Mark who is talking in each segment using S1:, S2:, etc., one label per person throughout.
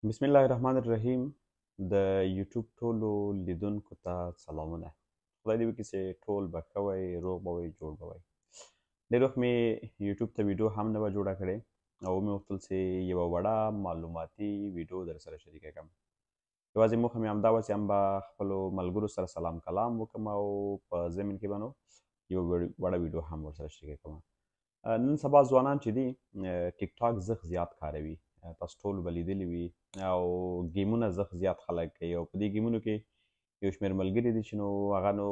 S1: بسم الله الرحمن الرحیم د یوټیوب ټولو لیدونکو ته سلامونه. خدای دې وکړي چې ټول به ښه وئ، روغ به وئ، جوړ به وئ. ډېر وخت مې یوټیوب ته ویډیو هم نه وه جوړه کړې او ومې غوښتل چې یوه وړه معلوماتي ویډیو در سره شریکه کړم. یوازې موخه مې همدا وه چې هم به خپلو ملګرو سره سلام کلام وکړم او په ضمن کې به نو یوه وړه ویډیو هم ورسره شریکه کړم. نن سبا ځوانان چې دي ټیک ټاک زښت زیات کاروي. تاسو ټول به لیدلي وي او ګیمونه زښت زیات خلک کوي او په دې ګیمونو کې یو شمېر ملګري دي چې نو هغه نو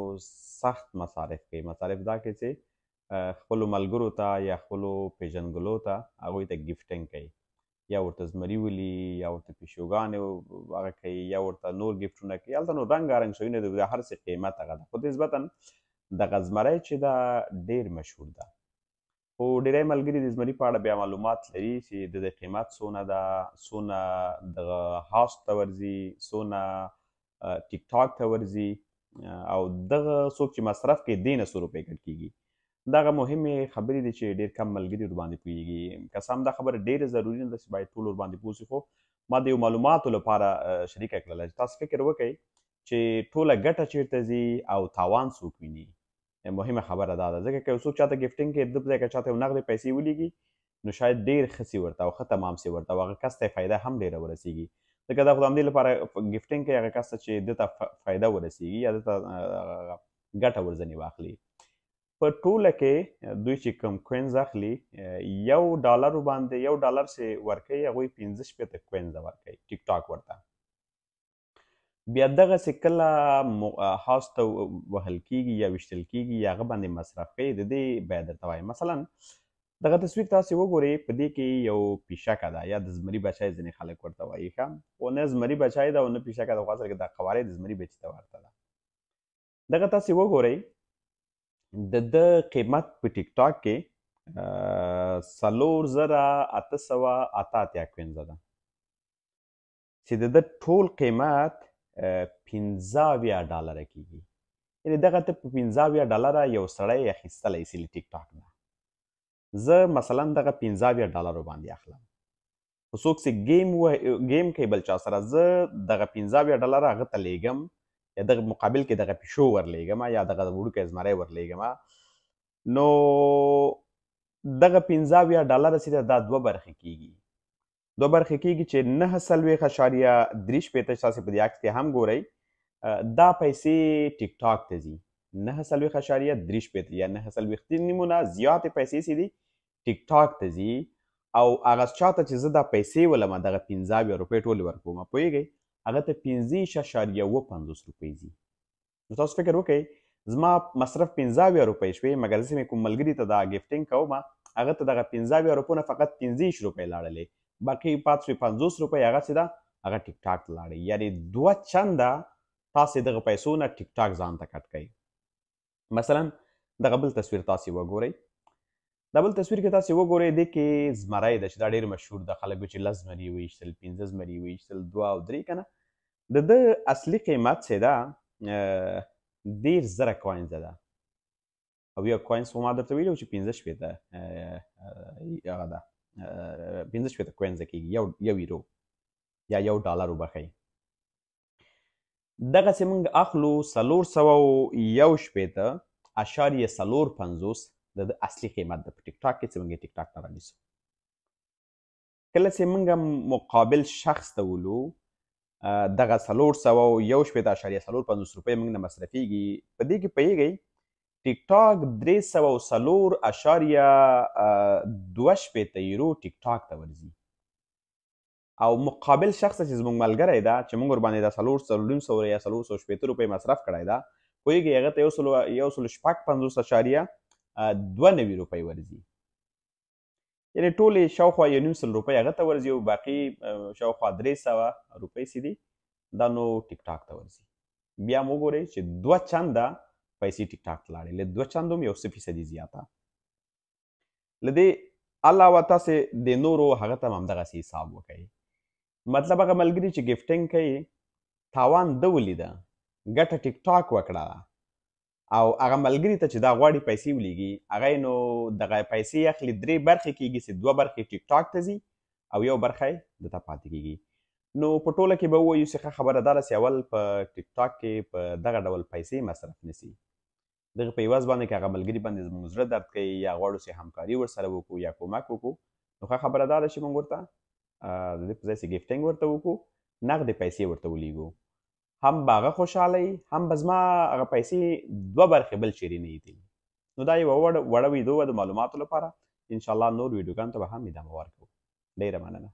S1: سخت مصارف کوي. مصارف دا کوي چې خپلو ملګرو ته یا خپلو پیژنګلو ته هغوی ته ګفټینګ کوي، یا ورته زمري ولي، یا ورته پیشوګانې هغه کوي، یا ورته نور ګفټونه کوي. هلته نو رنګارنګ شیونه دي، د هر څه قیمت هغه ده، خو نسبتا دغه زمری چې ده ډېر مشهور ده. خو ډېری ملګري د زمري په اړه بیا معلومات لري چې د دې قیمت څونه ده، څونه دغه هاوس ته ورځي، څونه ټیک ټاک ته ورځي او دغه څوک چې مصرف کوي دې نه څو روپۍ ګټ کېږي. دغه مهمې خبرې دي چې ډېر کم ملګري ورباندې پوهېږي. که څه هم دا خبره ډېره ضروري نه ده چې باید ټول ورباندې پوه سي، خو ما د یو معلوماتو لپاره شریکه کړله چې تاسو فکر وکئ چې ټوله ګټه چیرته ځي او تاوان څوک ویني. مهمه خبره دا ده، ځکه که یو څوک چاته ګفټینګ کوي، د په ځای که چاته یو نغدې پیسې ولیږي نو شاید ډېر ښه سي ورته او ښه تمام سي ورته او هغه کس ته یې فایده هم ډېره ورسېږي. ځکه دا خو د همدې لپاره ګفټینګ کوي هغه کس ته چې ده ته فایده ورسېږي یا ده ته ګټه ورځنې واخلي. په ټوله کې دوی چې کوم کوینز اخلي، $1 باندې $1 چې ورکوي هغوی 15 کوینزه ورکوي ټیک ټاک ورته. بیا دغسې کله هاوس ته وهل کېږي یا ویشتل کېږي یا هغه باندې مصرف کوي، د دې بیه درته وایم. مثلا دغه تصویر تاسې وګورئ، په دې کې یو پیشکه ده یا د زمري بچی ځینې خلک ورته وایي، ښه، خو نه زمري بچی ده او نه پیشکه ده، خو اصل کې دا قوارې د زمري بچي ته ورته ده. دغه تاسې وګورئ، د ده قیمت په ټیک ټاک کې 4888 کوینزه ده چې د ده ټول قیمت $15 کېږي. یعنې دغه ته په $15 یو سړی اخیستلی سي له ټیک ټاک نه. زه مثلا دغه $15 باندې اخلم، خو څوک چې ګیم کوي بل چا سره، زه دغه $15 هغه ته لیږم یا دغه مقابل کې دغه پیشو ورلیږم یا دغه وړوکی زمری ورلیږم، نو دغه $15 چې ده دا دوه برخې کېږي. دوه برخې کېږي چې 9.3 تاسې په دې عکس کې هم ګورئ، دا پیسې ټیک ټاک ته ځي. 9.3 یا 9 نیمونه زیاتې پیسې چې دي ټیک ټاک ته ځي او هغه چاته چې زه دا پیسې ولم دغه 15 روپۍ ټولې ورکوم، پوهېږئ، هغه ته 15.50 روپۍ ځي. نو تاسو فکر وکئ، زما مصرف 15 روپۍ شوې، مګر زه مې کوم ملګري ته دا ګفټینګ کوم، هغه ته دغه 15 روپو نه فقط 15 روپۍ لاړلې، باقي پاتې شوې 50 روپۍ هغه چې ده هغه ټیک ټاک ته لاړې. یعنې 2 چنده تاسې دغه پیسو نه ټیک ټاک ځان ته کټ کوئ. مثلا دغه بل تصویر تاسې وګورئ، دا بل تصویر کې تاسې وګورئ، دې کې زمری ده چې دا ډېر مشهور ده، خلک چې 10 زمري وویشتل، 15 زمري وویشتل، 2 او 3 که نه. د ده اصلي قیمت چې ده 10,000 کوینزه ده او یو کوینز خو ما درته ویلي وو چې 15 هغه ده 15 کوینزه کېږي، یو یورو یا $1 وبښئ. دغسې موږ اخلو 461.450 د ده اصلي قیمت ده په ټیک ټاک کې چې موږ یې ټیک ټاک ته رانیسو. کله چې موږ مقابل شخص ته ولو دغه 461.450 روپۍ موږ نه مصرفېږي، په دې کې پوهېږئ ټیک ټاک 304.2 یورو ټیک ټاک ته ورځي او مقابل شخص چې زموږ ملګری ده چې موږ ورباندې دا 400 یا 460 روپۍ مصرف کړی ده، پوهېږئ هغه ته 156.2 روپۍ ورځي. یعنې ټولې شاوخوا 1.5 روپۍ هغه ته ورځي او باقي شاوخوا 300 روپۍ چې دي دا نو ټیک ټاک ته ورځي. بیا هم وګورئ چې 2 چنده پیسې ټیک ټاک ته لاړې، له 2 چندو هم 1% زیاته. له دې علاوه تاسې د نورو هغه ته هم همدغسې حساب وکئ. مطلب هغه ملګري چې ګفټینګ کوي، تاوان ده ولیده، ګټه ټیک ټاک وکړه او هغه ملګري ته چې دا غواړي پیسې ولیږي، هغه یې نو دغه پیسې اخلي، 3 برخې کېږي چې 2 برخې ټیک ټاک ته ځي او 1 برخه یې دته پاتې کېږي. نو په ټوله کې به ووایو چې ښه خبره دا ده چې اول په ټیک ټاک کې په دغه ډول پیسې مصرف نه سي. دغه په عوض باندې که هغه ملګري باندې زموږ زړه درد کوي یا غواړو چې همکاري ورسره وکړو یا کومک وکړو، نو ښه خبره دا ده چې موږ ورته د دې په ځای چې ګفټینګ ورته وکړو، نغدې پیسې ورته ولیږو. هم به هغه خوشحاله وي، هم به زما هغه پیسې 2 برخې بل چیرې نه ایدي. نو دا یوه وړه ویډیو وه د معلوماتو لپاره. انشاءالله نور ویډیوګانو ته به هم ادامه ورکوو. ډېره مننه.